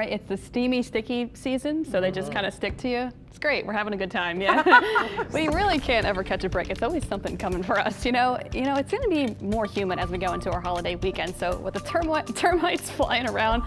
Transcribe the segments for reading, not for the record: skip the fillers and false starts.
Right, it's the steamy, sticky season, so they just kind of stick to you. It's great. We're having a good time. Yeah, we really can't ever catch a break. It's always something coming for us. You know, it's going to be more humid as we go into our holiday weekend. So with the termites flying around,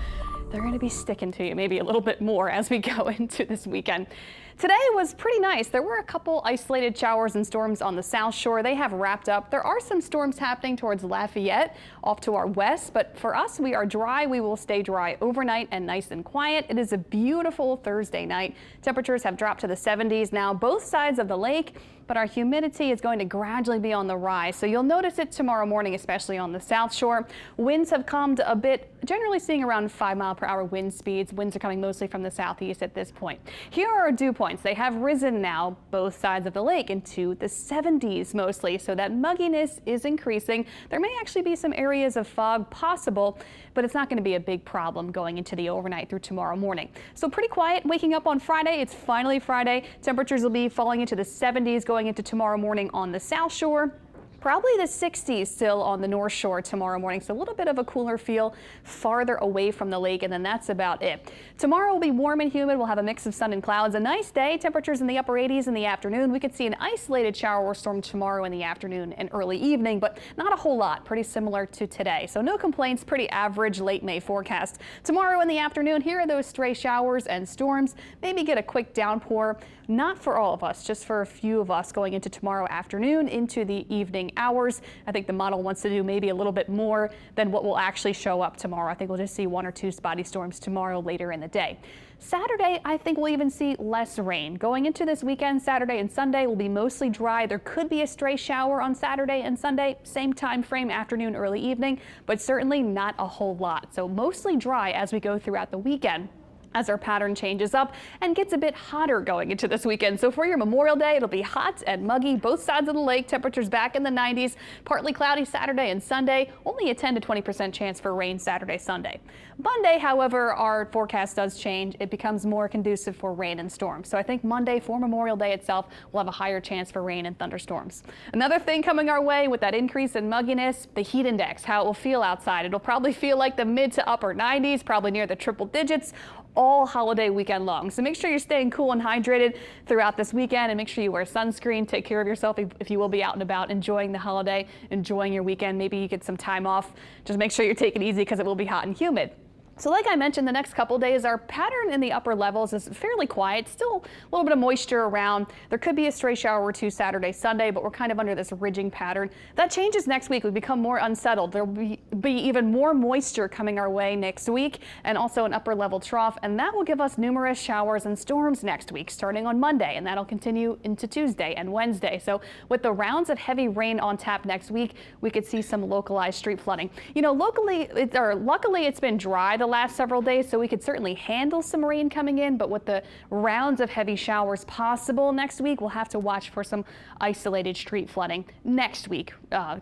they're going to be sticking to you maybe a little bit more as we go into this weekend. Today was pretty nice. There were a couple isolated showers and storms on the South Shore. They have wrapped up. There are some storms happening towards Lafayette off to our west, but for us, we are dry. We will stay dry overnight and nice and quiet. It is a beautiful Thursday night. Temperatures have dropped to the 70s now, both sides of the lake, but our humidity is going to gradually be on the rise. So you'll notice it tomorrow morning, especially on the South Shore. Winds have calmed a bit, generally seeing around 5-mile-per-hour wind speeds. Winds are coming mostly from the southeast at this point. Here are our dew points. They have risen now, both sides of the lake, into the 70s mostly, so that mugginess is increasing. There may actually be some areas of fog possible, but it's not going to be a big problem going into the overnight through tomorrow morning. So pretty quiet waking up on Friday. It's finally Friday. Temperatures will be falling into the 70s going into tomorrow morning on the South Shore. Probably the 60s still on the North Shore tomorrow morning, so a little bit of a cooler feel farther away from the lake, and then that's about it. Tomorrow will be warm and humid. We'll have a mix of sun and clouds. A nice day. Temperatures in the upper 80s in the afternoon. We could see an isolated shower or storm tomorrow in the afternoon and early evening, but not a whole lot. Pretty similar to today. So no complaints. Pretty average late May forecast. Tomorrow in the afternoon, here are those stray showers and storms. Maybe get a quick downpour. Not for all of us, just for a few of us going into tomorrow afternoon into the evening hours. I think the model wants to do maybe a little bit more than what will actually show up tomorrow. I think we'll just see 1 or 2 spotty storms tomorrow later in the day. Saturday, I think we'll even see less rain. Going into this weekend, Saturday and Sunday will be mostly dry. There could be a stray shower on Saturday and Sunday, same time frame, afternoon, early evening, but certainly not a whole lot. So mostly dry as we go throughout the weekend, as our pattern changes up and gets a bit hotter going into this weekend. So for your Memorial Day, it'll be hot and muggy, both sides of the lake. Temperatures back in the 90s, partly cloudy Saturday and Sunday, only a 10 to 20% chance for rain Saturday, Sunday. Monday, however, our forecast does change. It becomes more conducive for rain and storms. So I think Monday for Memorial Day itself will have a higher chance for rain and thunderstorms. Another thing coming our way with that increase in mugginess, the heat index, how it will feel outside. It'll probably feel like the mid to upper 90s, probably near the triple digits, all holiday weekend long. So make sure you're staying cool and hydrated throughout this weekend, and make sure you wear sunscreen. Take care of yourself if you will be out and about enjoying the holiday, enjoying your weekend. Maybe you get some time off. Just make sure you take it easy because it will be hot and humid. So like I mentioned, the next couple days, our pattern in the upper levels is fairly quiet. Still a little bit of moisture around. There could be a stray shower or two Saturday, Sunday, but we're kind of under this ridging pattern. That changes next week. We become more unsettled. There will be even more moisture coming our way next week, and also an upper level trough, and that will give us numerous showers and storms next week, starting on Monday, and that'll continue into Tuesday and Wednesday. So with the rounds of heavy rain on tap next week, we could see some localized street flooding. You know, luckily it's been dry the last several days, so we could certainly handle some rain coming in, but with the rounds of heavy showers possible next week, we'll have to watch for some isolated street flooding next week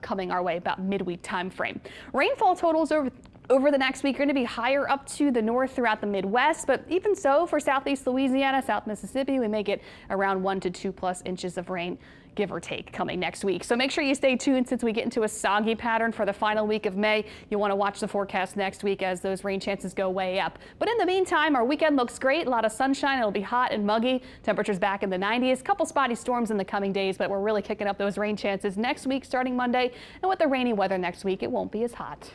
coming our way about midweek time frame. Rainfall totals over the next week are going to be higher up to the north throughout the Midwest, but even so, for southeast Louisiana, South Mississippi, we may get around 1 to 2+ inches of rain, give or take, coming next week. So make sure you stay tuned since we get into a soggy pattern for the final week of May. You'll want to watch the forecast next week as those rain chances go way up. But in the meantime, our weekend looks great. A lot of sunshine. It'll be hot and muggy. Temperatures back in the 90s. Couple spotty storms in the coming days, but we're really kicking up those rain chances next week starting Monday. And with the rainy weather next week, it won't be as hot.